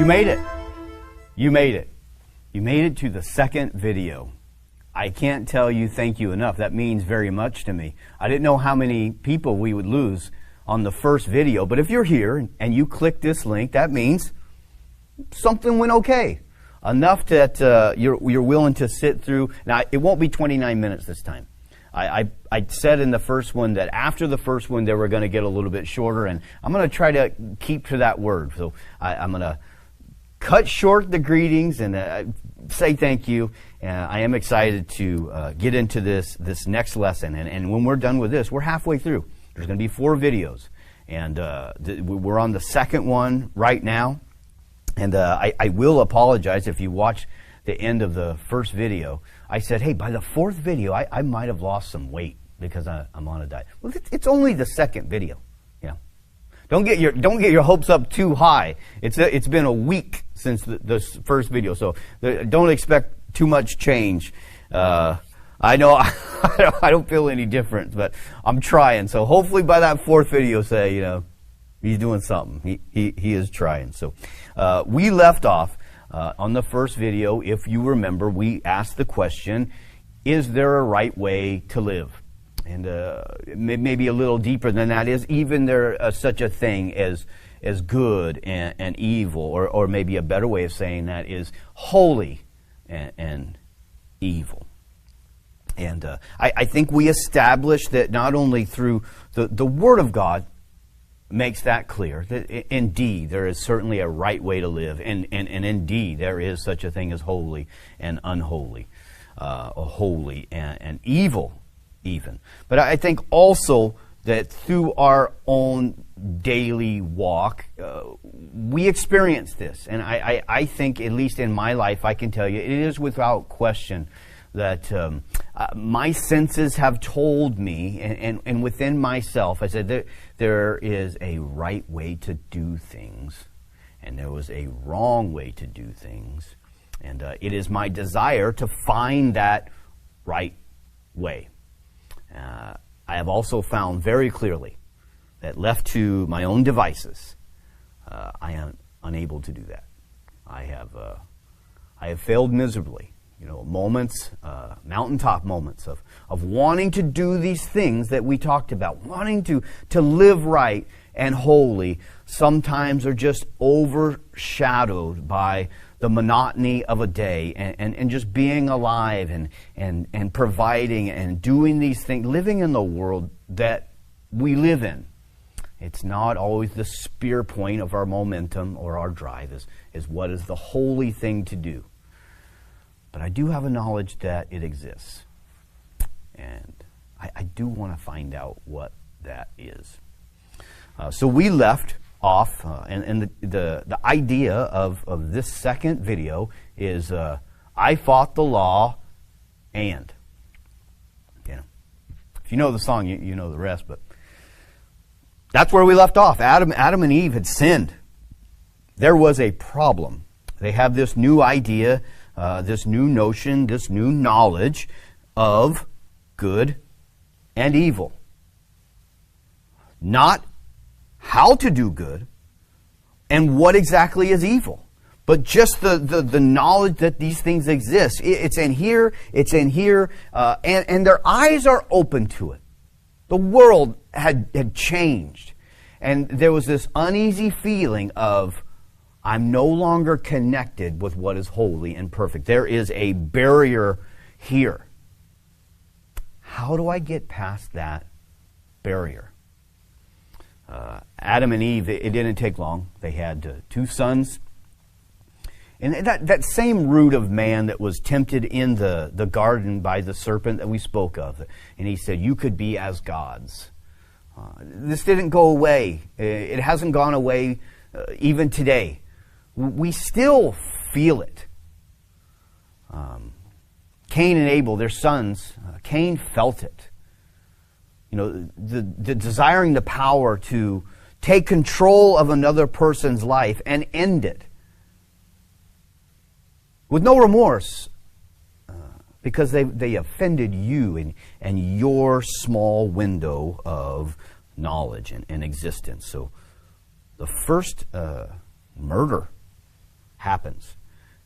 You made it. You made it. You made it to the second video. I can't tell you thank you enough. That means very much to me. I didn't know how many people we would lose on the first video, but if you're here and you click this link, that means something went okay. Enough that you're willing to sit through. Now, it won't be 29 minutes this time. I said in the first one that after the first one, they were going to get a little bit shorter, and I'm going to try to keep to that word. So I'm going to cut short the greetings and say thank you. I am excited to get into this next lesson. And when we're done with this, we're halfway through. There's going to be 4 videos. And we're on the second one right now. And I will apologize if you watch the end of the first video. I said, hey, by the 4th video, I might have lost some weight because I'm on a diet. Well, it's only the second video. You know, don't get your hopes up too high. It's been a week since the first video, so don't expect too much change. I know I don't feel any different, but I'm trying. So hopefully by that 4th video, say, you know, he's doing something. He is trying. So we left off on the first video. If you remember, we asked the question, is there a right way to live? And maybe a little deeper than that is, even there such a thing as good and evil, or maybe a better way of saying that is holy and evil. And I think we established that not only through the Word of God makes that clear, that indeed there is certainly a right way to live, and indeed there is such a thing as holy and unholy, holy and evil even. But I think also that through our own daily walk, we experience this. And I think, at least in my life, I can tell you, it is without question that my senses have told me, and within myself, I said there is a right way to do things, and there was a wrong way to do things. And it is my desire to find that right way. I have also found very clearly that left to my own devices, I am unable to do that. I have failed miserably. You know, moments, mountaintop moments of wanting to do these things that we talked about, wanting to live right and holy, sometimes are just overshadowed by the monotony of a day and just being alive and providing and doing these things, living in the world that we live in. It's not always the spear point of our momentum or our drive is what is the holy thing to do. But I do have a knowledge that it exists. And I do want to find out what that is. So we left off, and the idea of this second video is I fought the law and. You know, if you know the song, you know the rest, but that's where we left off. Adam and Eve had sinned. There was a problem. They have this new idea, this new notion, this new knowledge of good and evil. Not how to do good and what exactly is evil, but just the knowledge that these things exist. It's in here, and their eyes are open to it. The world had changed, and there was this uneasy feeling of, I'm no longer connected with what is holy and perfect. There is a barrier here. How do I get past that barrier? Adam and Eve, it didn't take long. They had 2 sons. And that same root of man that was tempted in the garden by the serpent that we spoke of. And he said, you could be as gods. This didn't go away. It hasn't gone away even today. We still feel it. Cain and Abel, their sons, Cain felt it. You know, the desiring the power to take control of another person's life and end it with no remorse, because they offended you and your small window of knowledge and existence. So the first murder happens.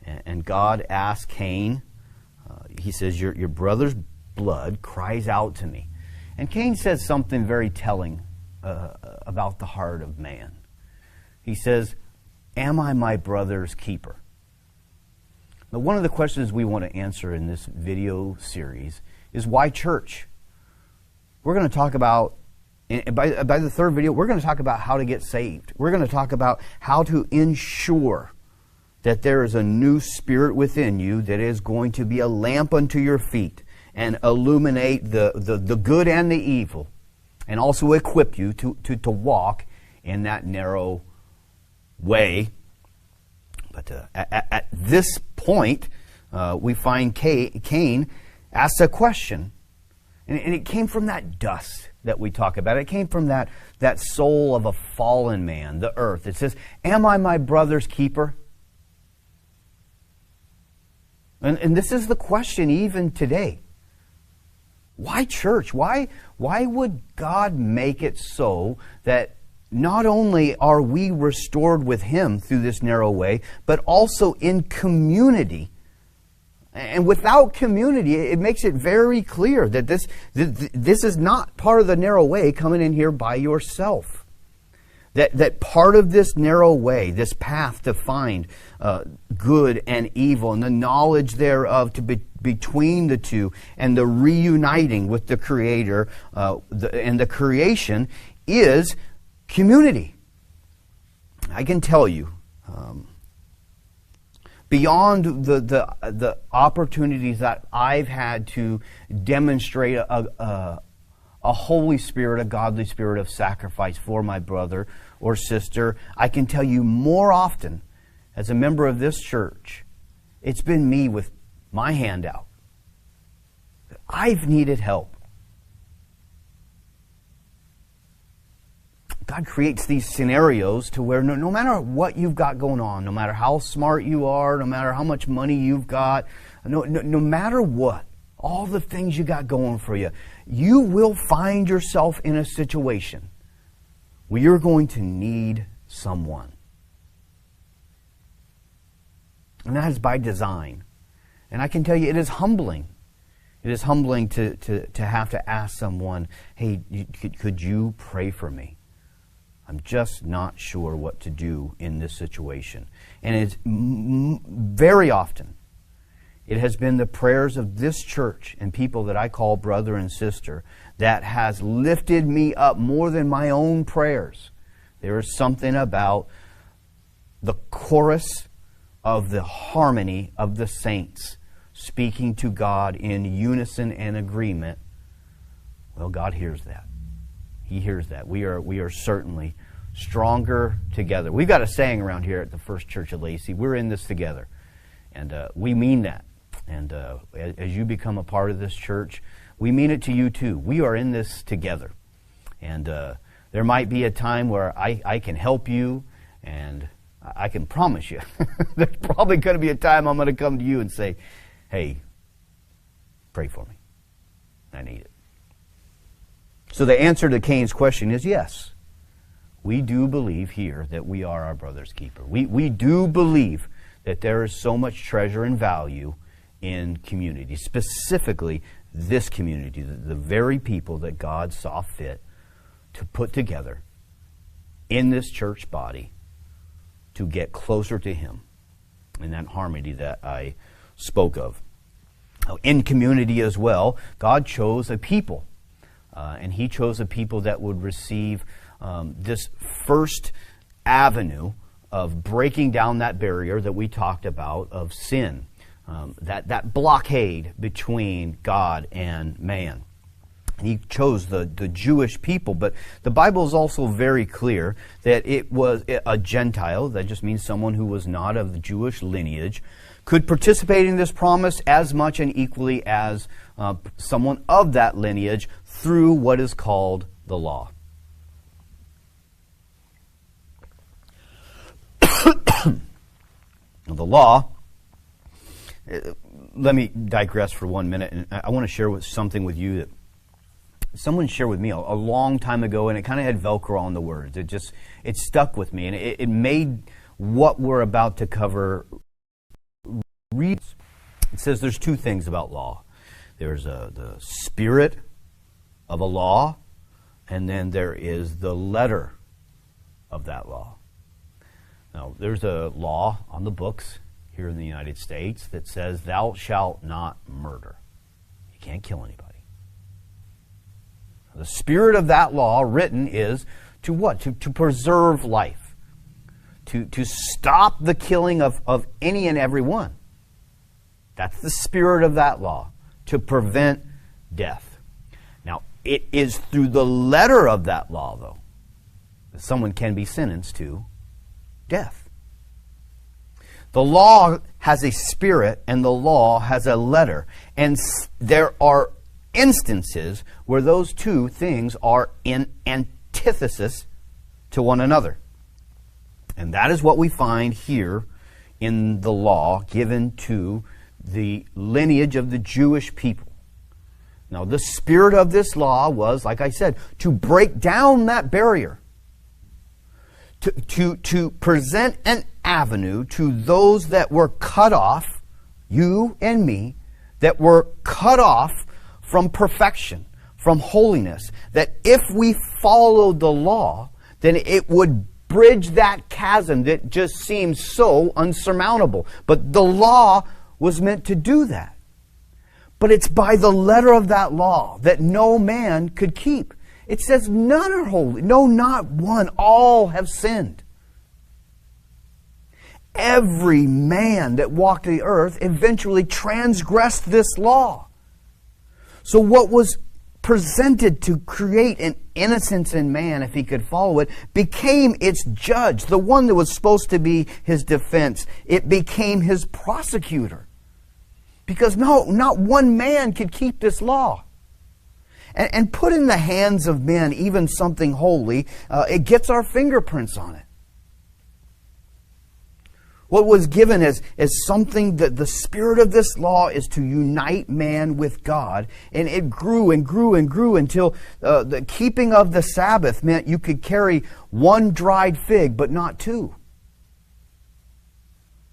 And God asks Cain, he says, your brother's blood cries out to me. And Cain says something very telling about the heart of man. He says, am I my brother's keeper? Now, one of the questions we want to answer in this video series is why church? We're going to talk about, by the third video, we're going to talk about how to get saved. We're going to talk about how to ensure that there is a new spirit within you that is going to be a lamp unto your feet and illuminate the good and the evil, and also equip you to walk in that narrow way. But at this point, we find Cain asks a question. And it came from that dust that we talk about. It came from that soul of a fallen man, the earth. It says, am I my brother's keeper? And this is the question even today. Why church? Why would God make it so that not only are we restored with Him through this narrow way, but also in community? And without community, it makes it very clear that this is not part of the narrow way coming in here by yourself. That part of this narrow way, this path to find good and evil and the knowledge thereof to be between the two and the reuniting with the Creator and the creation is community. I can tell you, beyond the opportunities that I've had to demonstrate a Holy Spirit, a godly spirit of sacrifice for my brother or sister, I can tell you more often, as a member of this church, it's been me with my hand out. I've needed help. God creates these scenarios to where no matter what you've got going on, no matter how smart you are, no matter how much money you've got, no matter what, all the things you got going for you, you will find yourself in a situation where you're going to need someone. And that is by design. And I can tell you, it is humbling. It is humbling to have to ask someone, hey, could you pray for me? I'm just not sure what to do in this situation. And it's very often, it has been the prayers of this church and people that I call brother and sister that has lifted me up more than my own prayers. There is something about the chorus of the harmony of the saints speaking to God in unison and agreement. Well, God hears that. He hears that. We are certainly stronger together. We've got a saying around here at the First Church of Lacey, we're in this together. And we mean that. And as you become a part of this church, we mean it to you too. We are in this together. And there might be a time where I can help you, and I can promise you there's probably going to be a time I'm going to come to you and say, hey, pray for me. I need it. So the answer to Cain's question is yes. We do believe here that we are our brother's keeper. We do believe that there is so much treasure and value in community, specifically this community, the very people that God saw fit to put together in this church body to get closer to Him in that harmony that I spoke of. In community as well, God chose a people, and He chose a people that would receive this first avenue of breaking down that barrier that we talked about of sin, that blockade between God and man. He chose the Jewish people, but the Bible is also very clear that it was a Gentile, that just means someone who was not of the Jewish lineage, could participate in this promise as much and equally as someone of that lineage through what is called the law. The law, let me digress for 1 minute, and I want to share something with you that someone shared with me a long time ago, and it kind of had Velcro on the words. It stuck with me, and it made what we're about to cover reads. It says there's two things about law. There's the spirit of a law, and then there is the letter of that law. Now, there's a law on the books here in the United States that says, thou shalt not murder. You can't kill anybody. The spirit of that law written is to what? To preserve life. To stop the killing of any and every one. That's the spirit of that law. To prevent death. Now, it is through the letter of that law, though, that someone can be sentenced to death. The law has a spirit and the law has a letter. And there are instances where those two things are in antithesis to one another. And that is what we find here in the law given to the lineage of the Jewish people. Now, the spirit of this law was, like I said, to break down that barrier. To present an avenue to those that were cut off, you and me, that were cut off from perfection, from holiness, that if we followed the law, then it would bridge that chasm that just seems so unsurmountable. But the law was meant to do that. But it's by the letter of that law that no man could keep. It says none are holy. No, not one. All have sinned. Every man that walked the earth eventually transgressed this law. So what was presented to create an innocence in man, if he could follow it, became its judge. The one that was supposed to be his defense. It became his prosecutor. Because no, not one man could keep this law. And put in the hands of men even something holy, it gets our fingerprints on it. What was given as something that the spirit of this law is to unite man with God. And it grew and grew and grew until the keeping of the Sabbath meant you could carry one dried fig, but not two.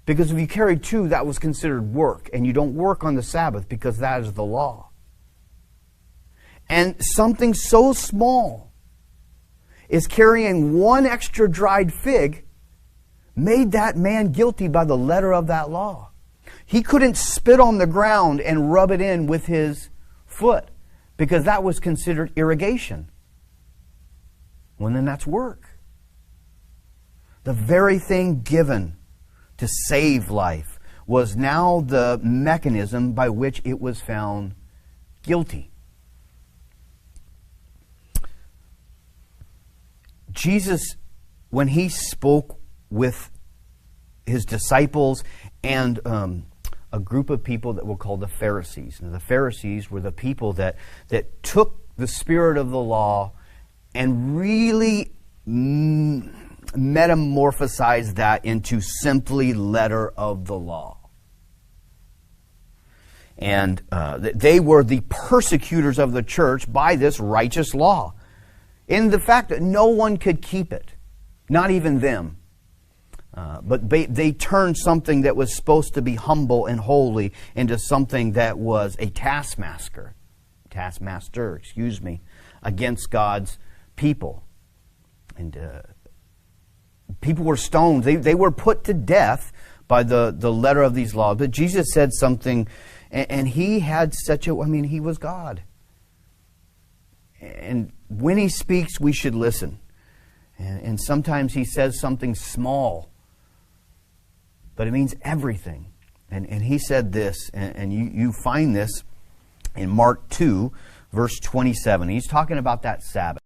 Because if you carried two, that was considered work. And you don't work on the Sabbath because that is the law. And something so small is carrying one extra dried fig made that man guilty by the letter of that law. He couldn't spit on the ground and rub it in with his foot because that was considered irrigation. Well, then that's work. The very thing given to save life was now the mechanism by which it was found guilty. Jesus, when he spoke with his disciples and a group of people that were called the Pharisees. Now, the Pharisees were the people that took the spirit of the law and really metamorphosized that into simply letter of the law. And they were the persecutors of the church by this righteous law. In the fact that no one could keep it, not even them. But they turned something that was supposed to be humble and holy into something that was a taskmaster, against God's people. And people were stoned. They were put to death by the letter of these laws. But Jesus said something, and he had he was God. And when he speaks, we should listen. And sometimes he says something small, but it means everything. And he said this, and you find this in Mark 2, verse 27. He's talking about that Sabbath.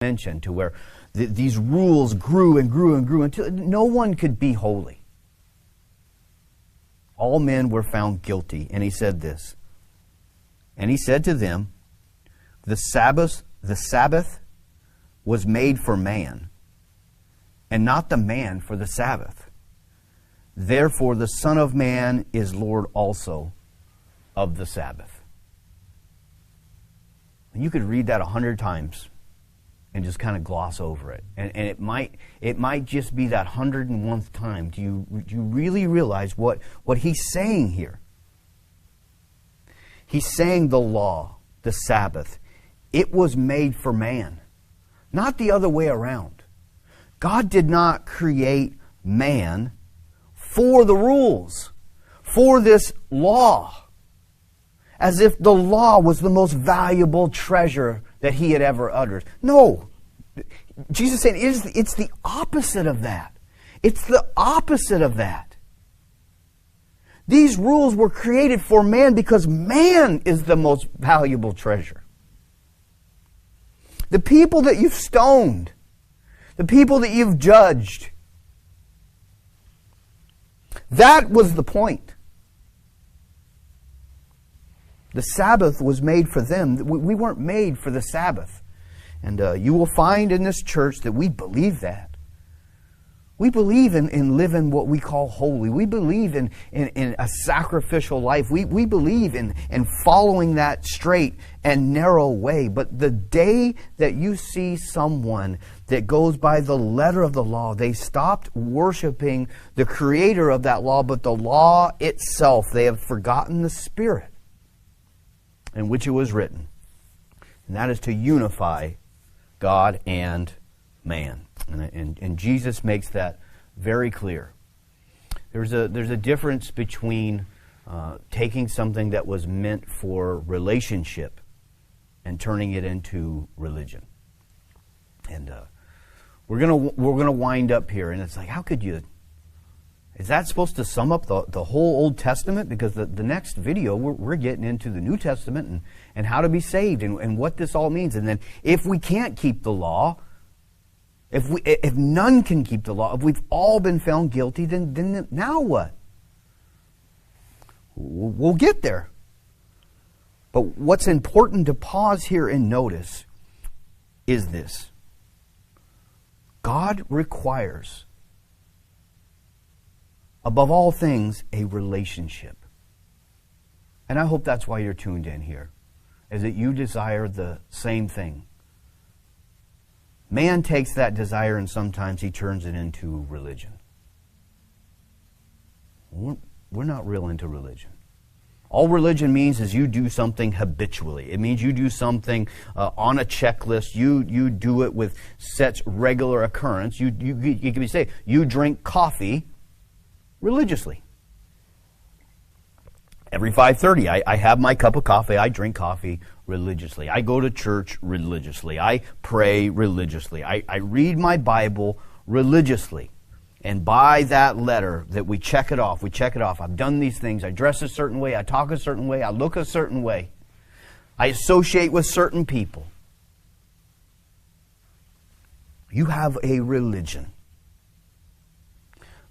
Mentioned to where these rules grew and grew and grew until no one could be holy. All men were found guilty. And he said this. And he said to them, the Sabbath was made for man, and not the man for the Sabbath. Therefore the Son of Man is Lord also of the Sabbath. And you could read that 100 times, and just kind of gloss over it. And it might just be that 101th time. Do you really realize what he's saying here? He's saying the law, the Sabbath, it was made for man, not the other way around. God did not create man for the rules, for this law, as if the law was the most valuable treasure that he had ever uttered. No. Jesus said it's the opposite of that. It's the opposite of that. These rules were created for man because man is the most valuable treasure. The people that you've stoned, the people that you've judged, that was the point. The Sabbath was made for them. We weren't made for the Sabbath. And you will find in this church that we believe that. We believe in living what we call holy. We believe in a sacrificial life. We believe in following that straight and narrow way. But the day that you see someone that goes by the letter of the law, they stopped worshiping the creator of that law, but the law itself. They have forgotten the spirit in which it was written. And that is to unify God and man. And Jesus makes that very clear. There's a difference between taking something that was meant for relationship and turning it into religion. And we're gonna wind up here, and it's like, how could you? Is that supposed to sum up the whole Old Testament? Because the next video, we're getting into the New Testament and how to be saved and what this all means. And then if we can't keep the law, if none can keep the law, if we've all been found guilty, then now what? We'll get there. But what's important to pause here and notice is this. God requires, above all things, a relationship. And I hope that's why you're tuned in here, is that you desire the same thing. Man takes that desire and sometimes he turns it into religion. We're not real into religion. All religion means is you do something habitually. It means you do something on a checklist. You do it with such regular occurrence. You can say you drink coffee religiously. Every 5:30, I have my cup of coffee. I drink coffee religiously. I go to church religiously. I pray religiously. I read my Bible religiously. And by that letter that we check it off, I've done these things. I dress a certain way. I talk a certain way. I look a certain way. I associate with certain people. You have a religion.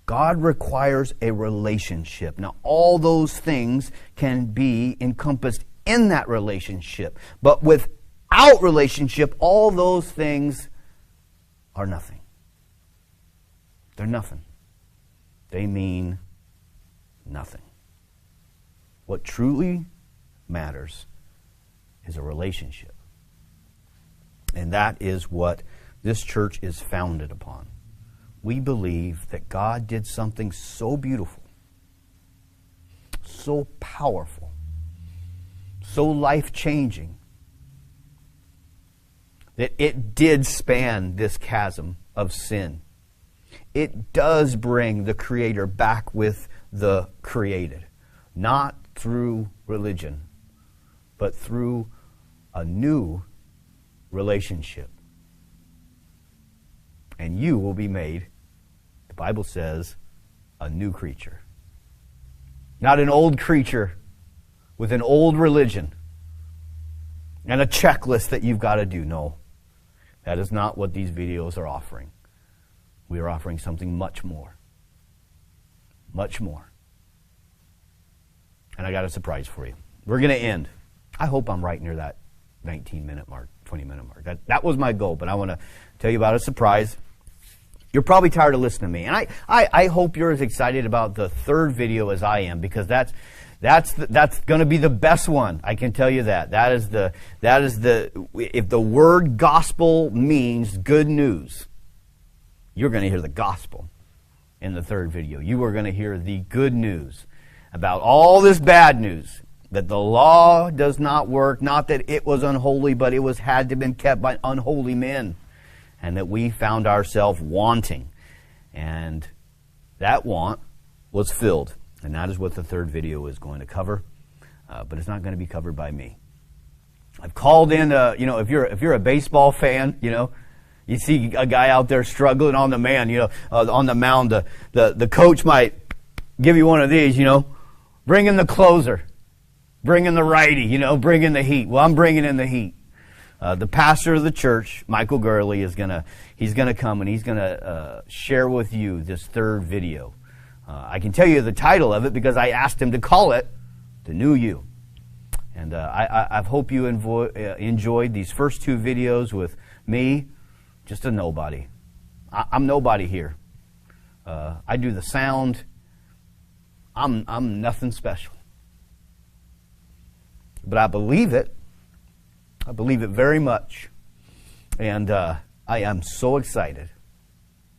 God requires a relationship. Now, all those things can be encompassed in that relationship. But without relationship, all those things are nothing. They're nothing. They mean nothing. What truly matters is a relationship. And that is what this church is founded upon. We believe that God did something so beautiful, so powerful, so life-changing, that it did span this chasm of sin. It does bring the Creator back with the created, not through religion, but through a new relationship. And you will be made, the Bible says, a new creature. Not an old creature with an old religion and a checklist that you've got to do. No, that is not what these videos are offering. We are offering something much more. Much more. And I got a surprise for you. We're going to end. I hope I'm right near that 19-minute mark, 20-minute mark. That was my goal, but I want to tell you about a surprise. You're probably tired of listening to me. And I hope you're as excited about the third video as I am, because that's That's going to be the best one. I can tell you that. That is the if the word gospel means good news, you're going to hear the gospel in the third video. You are going to hear the good news about all this bad news, that the law does not work, not that it was unholy, but it had to have been kept by unholy men, and that we found ourselves wanting. And that want was filled. And that is what the third video is going to cover. But it's not going to be covered by me. I've called in, if you're a baseball fan, you see a guy out there struggling on the on the mound. The coach might give you one of these, bring in the closer, bring in the righty, bring in the heat. Well, I'm bringing in the heat. The pastor of the church, Michael Gurley, he's gonna come and he's gonna share with you this third video. I can tell you the title of it because I asked him to call it The New You. And I hope you enjoyed these first two videos with me, just a nobody. I'm nobody here. I do the sound. I'm nothing special. But I believe it. I believe it very much. And I am so excited.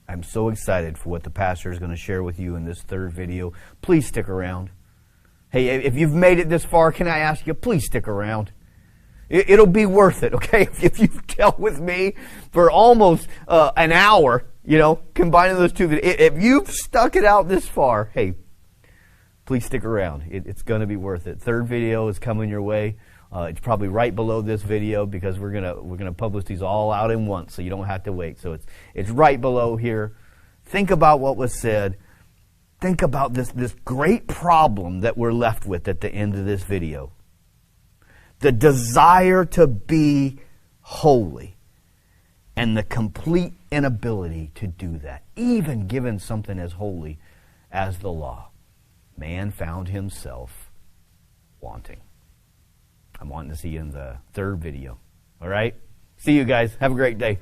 I'm so excited for what the pastor is going to share with you in this third video. Please stick around. Hey, if you've made it this far, can I ask you, please stick around. It'll be worth it, okay? If you've dealt with me for almost an hour, combining those two videos. If you've stuck it out this far, hey, please stick around. It's going to be worth it. Third video is coming your way. It's probably right below this video because we're gonna publish these all out in once, so you don't have to wait. So it's right below here. Think about what was said. Think about this great problem that we're left with at the end of this video. The desire to be holy and the complete inability to do that, even given something as holy as the law. Man found himself wanting. I'm wanting to see you in the third video. All right? See you guys. Have a great day.